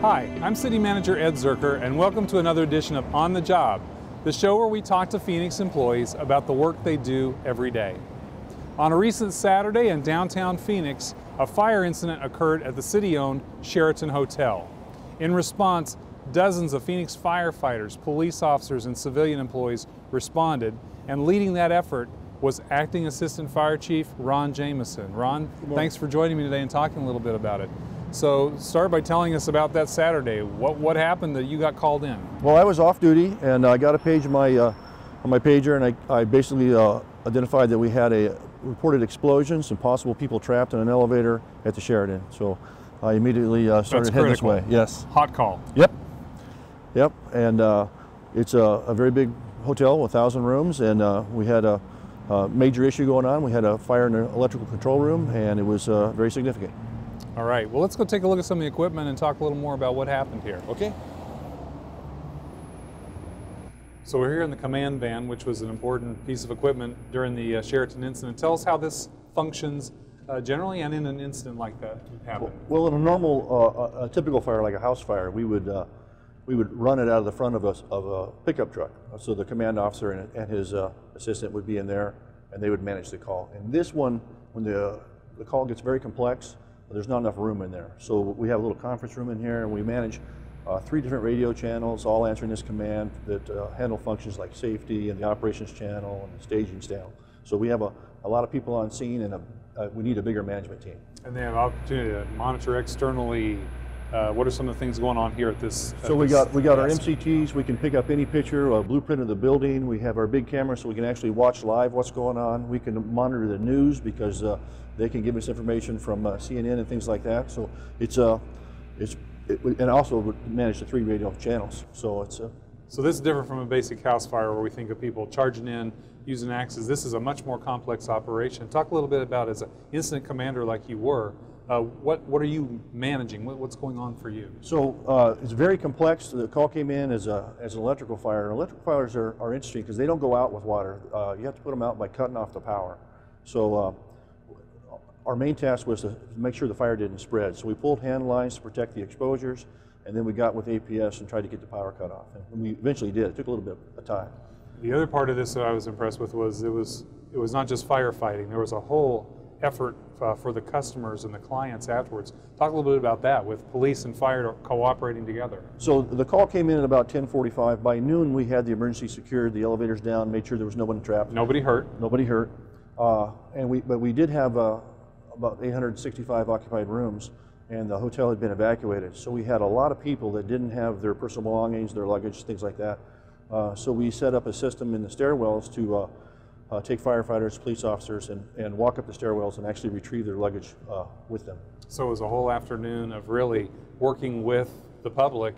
Hi, I'm City Manager Ed Zuercher, and welcome to another edition of On the Job, the show where we talk to Phoenix employees about the work they do every day. On a recent Saturday in downtown Phoenix, a fire incident occurred at the city-owned Sheraton Hotel. In response, dozens of Phoenix firefighters, police officers, and civilian employees responded, and leading that effort was Acting Assistant Fire Chief Ron Jamison. Ron, thanks for joining me today and talking a little bit about it. So start by telling us about that Saturday. What happened that you got called in? Well, I was off duty and I got a page on my pager, and I basically identified that we had a reported explosions and possible people trapped in an elevator at the Sheraton. So I immediately started heading this way. Yes. Hot call. Yep. Yep. And it's a very big hotel with 1,000 rooms, and we had a major issue going on. We had a fire in the electrical control room, and it was very significant. All right, well, let's go take a look at some of the equipment and talk a little more about what happened here. Okay. So we're here in the command van, which was an important piece of equipment during the Sheraton incident. Tell us how this functions generally and in an incident like that happened. Well, in a normal, a typical fire like a house fire, we would run it out of the front of a pickup truck. So the command officer and his assistant would be in there, and they would manage the call. And this one, when the call gets very complex, there's not enough room in there. So we have a little conference room in here, and we manage 3 different radio channels, all answering this command that handle functions like safety and the operations channel and the staging channel. So we have a lot of people on scene, and we need a bigger management team. And they have opportunity to monitor externally. What are some of the things going on here at this? So we got our MCTs. We can pick up any picture, a blueprint of the building. We have our big camera, so we can actually watch live what's going on. We can monitor the news because they can give us information from CNN and things like that. So and also manage the 3 radio channels. So it's So this is different from a basic house fire where we think of people charging in, using axes. This is a much more complex operation. Talk a little bit about, as an incident commander like you were, what are you managing? What's going on for you? So it's very complex. The call came in as an electrical fire. Electrical fires are interesting because they don't go out with water. You have to put them out by cutting off the power. So our main task was to make sure the fire didn't spread. So we pulled hand lines to protect the exposures, and then we got with APS and tried to get the power cut off. And we eventually did. It took a little bit of time. The other part of this that I was impressed with was it was not just firefighting. There was a whole effort for the customers and the clients afterwards. Talk a little bit about that, with police and fire cooperating together. So the call came in at about 10:45. By noon, we had the emergency secured, the elevators down, made sure there was no one trapped. Nobody hurt. Nobody hurt. But we did have about 865 occupied rooms, and the hotel had been evacuated. So we had a lot of people that didn't have their personal belongings, their luggage, things like that. So we set up a system in the stairwells to take firefighters, police officers, and walk up the stairwells and actually retrieve their luggage with them. So it was a whole afternoon of really working with the public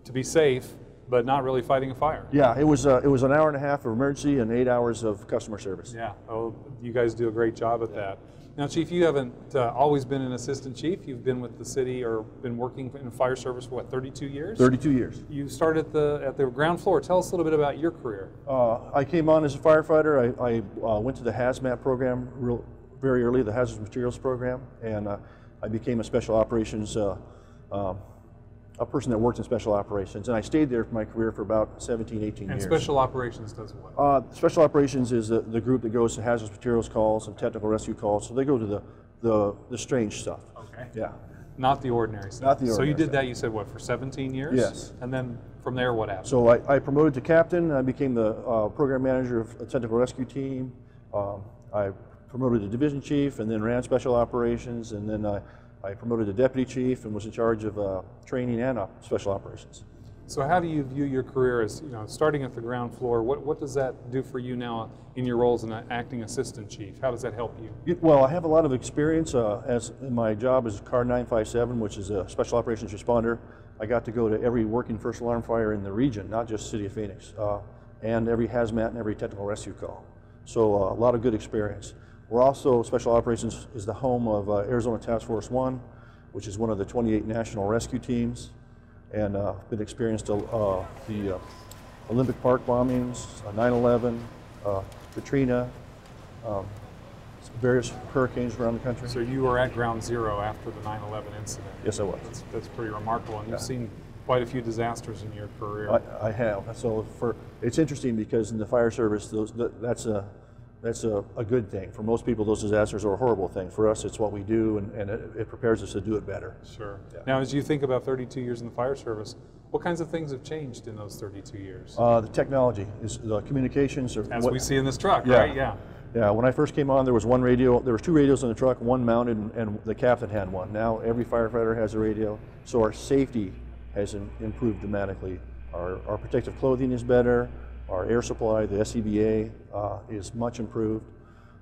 to be safe, but not really fighting a fire. Yeah, it was an hour and a half of emergency and 8 hours of customer service. Yeah, well, you guys do a great job at that. Now, Chief, you haven't always been an assistant chief. You've been with the city or been working in fire service for what, 32 years? 32 years. You started at the ground floor. Tell us a little bit about your career. I came on as a firefighter. I went to the hazmat program very early, the hazardous materials program, and I became a special operations a person that worked in special operations, and I stayed there for my career for about 17, 18 years. And special operations does what? Special operations is the group that goes to hazardous materials calls and technical rescue calls, so they go to the strange stuff. Okay. Yeah. Not the ordinary stuff. Not the ordinary So you did stuff. that, you said, what, for 17 years? Yes. And then from there, what happened? So I promoted to captain. I became the program manager of a technical rescue team. I promoted to division chief and then ran special operations, and then I promoted to deputy chief and was in charge of training and special operations. So how do you view your career as, starting at the ground floor? What does that do for you now in your roles as an acting assistant chief? How does that help you? Well, I have a lot of experience as in my job as Car 957, which is a special operations responder. I got to go to every working first alarm fire in the region, not just City of Phoenix, and every hazmat and every technical rescue call. So a lot of good experience. We're also, Special Operations is the home of Arizona Task Force 1, which is one of the 28 national rescue teams, and been experienced the Olympic Park bombings, 9/11, Katrina, various hurricanes around the country. So you were at ground zero after the 9/11 incident. Yes, I was. That's pretty remarkable, and you've seen quite a few disasters in your career. I have. So it's interesting because in the fire service, that's a good thing. For most people, those disasters are a horrible thing. For us, it's what we do, and it prepares us to do it better. Sure. Yeah. Now, as you think about 32 years in the fire service, what kinds of things have changed in those 32 years? The technology, the communications. As we see in this truck, right? Yeah. Yeah, when I first came on, there was one radio. There was 2 radios in the truck, one mounted, and the captain had one. Now every firefighter has a radio, so our safety has improved dramatically. Our protective clothing is better. Our air supply, the SCBA, is much improved.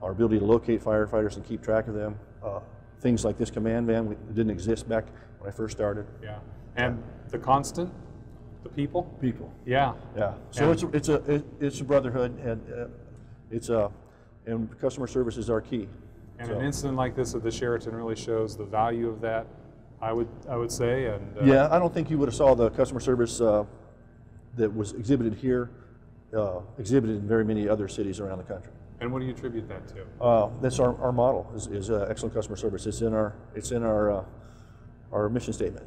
Our ability to locate firefighters and keep track of them. Things like this command van didn't exist back when I first started. Yeah, and the constant, the people. People. Yeah. Yeah. So it's a brotherhood, and customer service is our key. And an incident like this at the Sheraton really shows the value of that, I would say. And yeah, I don't think you would have saw the customer service that was exhibited here, exhibited in very many other cities around the country. And what do you attribute that to? That's our model is excellent customer service. It's in our mission statement,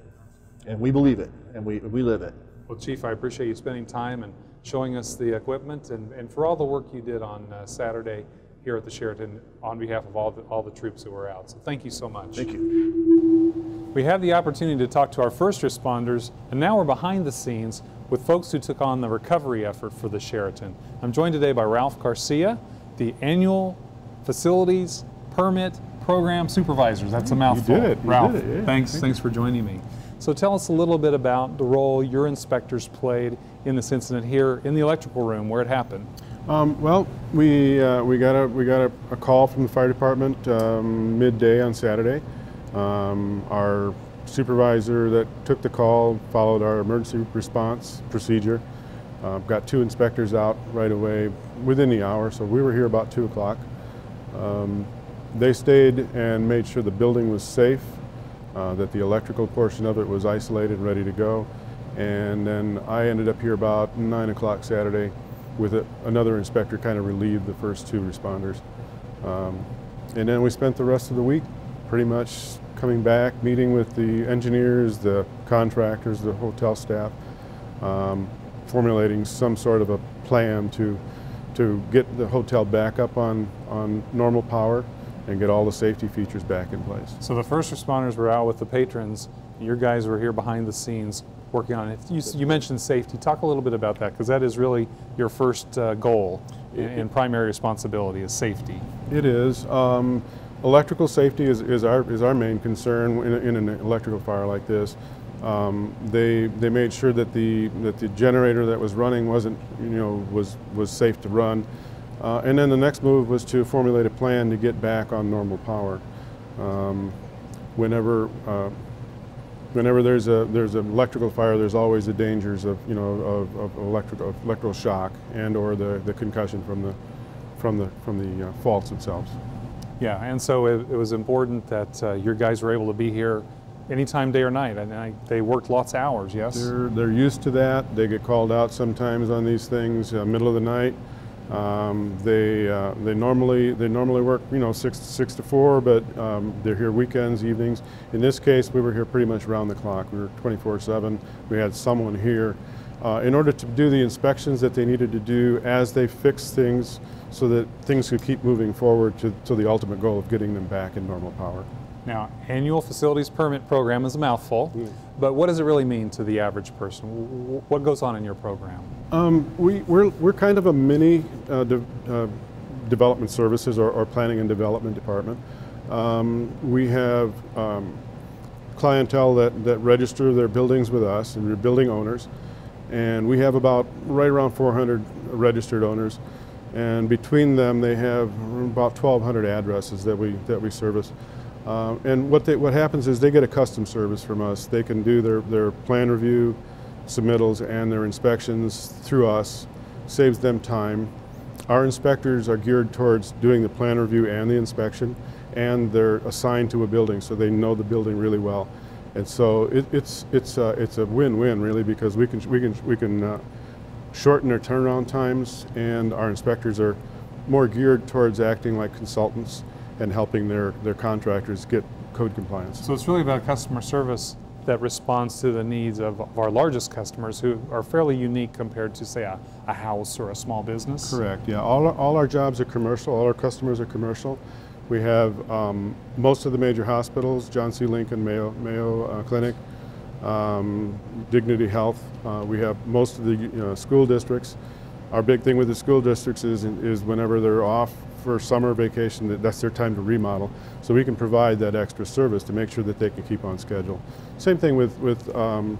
and we believe it, and we live it. Well, Chief, I appreciate you spending time and showing us the equipment, and for all the work you did on Saturday here at the Sheraton on behalf of all the troops who were out. So thank you so much. Thank you. We had the opportunity to talk to our first responders, and now we're behind the scenes with folks who took on the recovery effort for the Sheraton. I'm joined today by Ralph Garcia, the annual facilities permit program supervisor. That's a mouthful. You did it. Ralph, You did it, yeah. thanks for joining me. So tell us a little bit about the role your inspectors played in this incident here in the electrical room where it happened. Well, we got a call from the fire department midday on Saturday. Our supervisor that took the call followed our emergency response procedure. Got 2 inspectors out right away within the hour, so we were here about 2 o'clock. They stayed and made sure the building was safe, that the electrical portion of it was isolated and ready to go. And then I ended up here about 9 o'clock Saturday with another inspector kind of relieved the first 2 responders. And then we spent the rest of the week pretty much coming back, meeting with the engineers, the contractors, the hotel staff, formulating some sort of a plan to get the hotel back up on normal power and get all the safety features back in place. So the first responders were out with the patrons. Your guys were here behind the scenes working on it. You mentioned safety. Talk a little bit about that, because that is really your first goal and primary responsibility is safety. It is. Electrical safety is our main concern in an electrical fire like this. They made sure that the generator that was running was safe to run, and then the next move was to formulate a plan to get back on normal power. Whenever there's an electrical fire, there's always the dangers of electrical shock and or the concussion from the faults themselves. Yeah, and so it was important that your guys were able to be here anytime, day or night, and they worked lots of hours. Yes, they're used to that. They get called out sometimes on these things middle of the night. They normally work 6 to 4, but they're here weekends, evenings. In this case, we were here pretty much round the clock. We were 24/7. We had someone here in order to do the inspections that they needed to do as they fixed things, so that things could keep moving forward to the ultimate goal of getting them back in normal power. Now, annual facilities permit program is a mouthful, but what does it really mean to the average person? What goes on in your program? We're kind of a mini development services or planning and development department. We have clientele that register their buildings with us, and they're building owners, and we have about right around 400 registered owners, and between them they have about 1,200 addresses that we service. And what happens is they get a custom service from us. They can do their plan review, submittals, and their inspections through us. Saves them time. Our inspectors are geared towards doing the plan review and the inspection, and they're assigned to a building, so they know the building really well. And so it's a win-win really, because we can shorten their turnaround times, and our inspectors are more geared towards acting like consultants and helping their contractors get code compliance. So it's really about customer service that responds to the needs of our largest customers, who are fairly unique compared to, say, a house or a small business? Correct, yeah. All our jobs are commercial, all our customers are commercial. We have most of the major hospitals, John C. Lincoln, Mayo Clinic, Dignity Health. We have most of the school districts. Our big thing with the school districts is whenever they're off for summer vacation, that's their time to remodel. So we can provide that extra service to make sure that they can keep on schedule. Same thing with the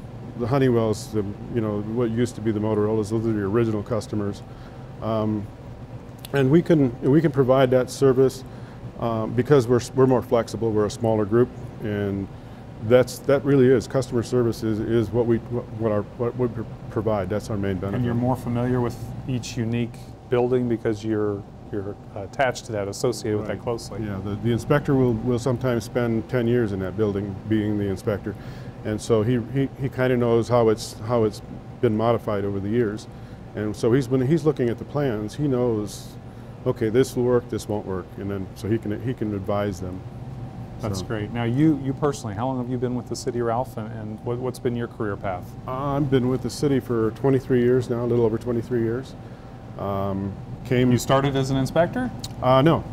Honeywells, what used to be the Motorola's. Those are the original customers, and we can provide that service because we're more flexible. We're a smaller group, and that really is customer service is what we provide. That's our main benefit. And you're more familiar with each unique building because you're attached to that, associated with that closely. Yeah, the inspector will sometimes spend 10 years in that building being the inspector, and so he kind of knows how it's been modified over the years, and so when he's looking at the plans, he knows, okay, this will work, this won't work, and then so he can advise them. That's great. Now you personally, how long have you been with the city, Ralph, and what's been your career path? I've been with the city for 23 years now, a little over 23 years. You started as an inspector? No.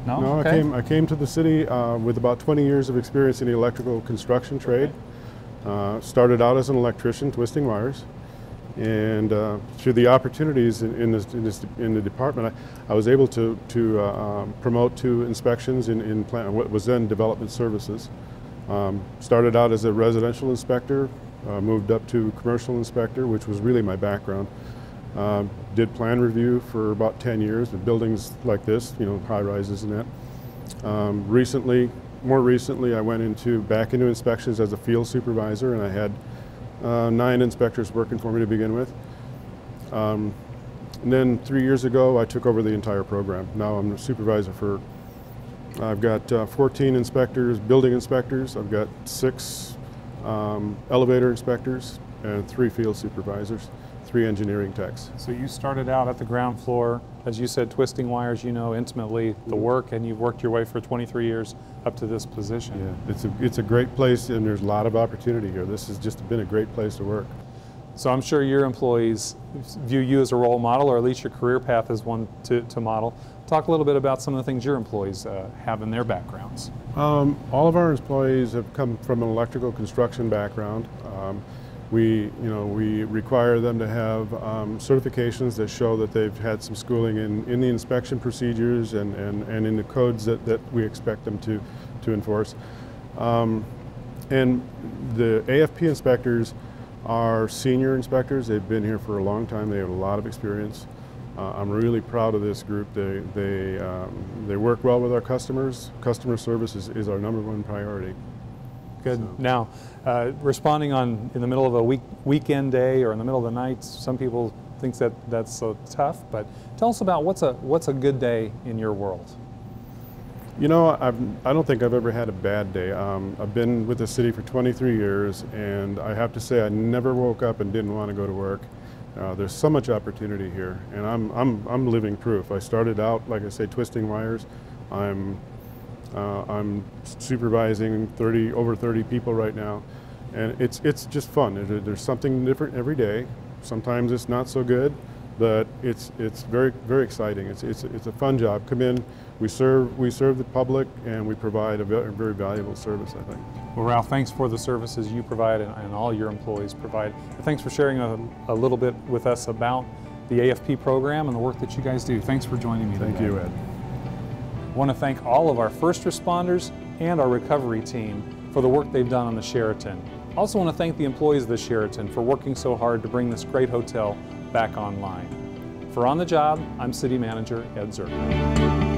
Okay. I came to the city with about 20 years of experience in the electrical construction trade. Started out as an electrician, twisting wires, and through the opportunities in the department, I was able to promote to inspections in what was then development services. Started out as a residential inspector, moved up to commercial inspector, which was really my background. Did plan review for about 10 years with buildings like this, high rises and that. More recently, I went back into inspections as a field supervisor, and I had 9 inspectors working for me to begin with. And then 3 years ago, I took over the entire program. Now I'm a supervisor I've got 14 inspectors, building inspectors. I've got 6 elevator inspectors and 3 field supervisors, 3 engineering techs. So you started out at the ground floor, as you said, twisting wires, intimately the work, and you've worked your way for 23 years up to this position. Yeah, it's a great place, and there's a lot of opportunity here. This has just been a great place to work. So I'm sure your employees view you as a role model, or at least your career path as one to model. Talk a little bit about some of the things your employees have in their backgrounds. All of our employees have come from an electrical construction background. We require them to have certifications that show that they've had some schooling in the inspection procedures and in the codes that we expect them to enforce. And the AFP inspectors are senior inspectors. They've been here for a long time. They have a lot of experience. I'm really proud of this group. They work well with our customers. Customer service is our #1 priority. Good. So. Now, responding in the middle of a weekend day or in the middle of the night, some people think that's so tough, but tell us about what's a good day in your world. I don't think I've ever had a bad day. I've been with the city for 23 years, and I have to say I never woke up and didn't want to go to work. There's so much opportunity here, and I'm living proof. I started out, like I say, twisting wires. I'm supervising over 30 people right now, and it's just fun. There's something different every day. Sometimes it's not so good, but it's very, very exciting. It's a fun job. Come in, we serve the public, and we provide a very valuable service, I think. Well, Ralph, thanks for the services you provide and all your employees provide. And thanks for sharing a little bit with us about the AFP program and the work that you guys do. Thanks for joining me today. Thank you, Ed. I want to thank all of our first responders and our recovery team for the work they've done on the Sheraton. I also want to thank the employees of the Sheraton for working so hard to bring this great hotel back online. For On the Job, I'm City Manager Ed Zuercher.